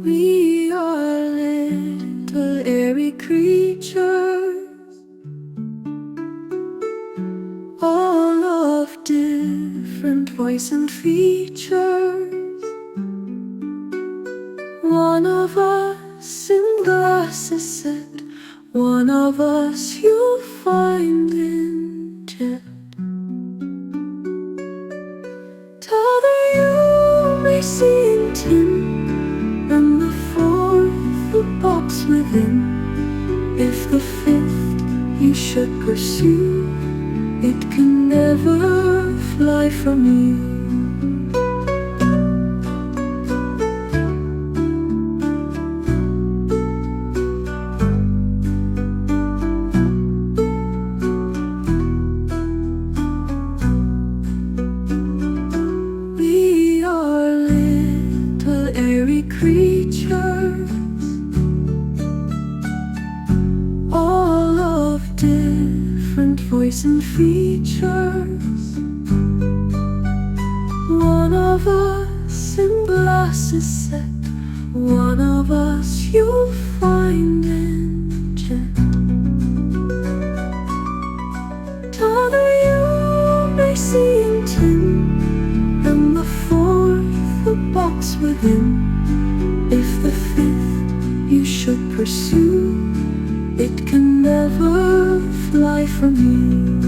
We are little airy creatures, all of different voice and features. One of us in glasses set, one of us you'll find in jet. T'other you may see in tin, and the fourth the box within. If the fifth you should pursue, it can never fly from you. We are little airy creatures, all of different voice and features. One of us in glasses set, one of us you'll find in jet. T'other you may see in tin, and the fourth the box within. If the fifth you should pursue, it can never fly from you.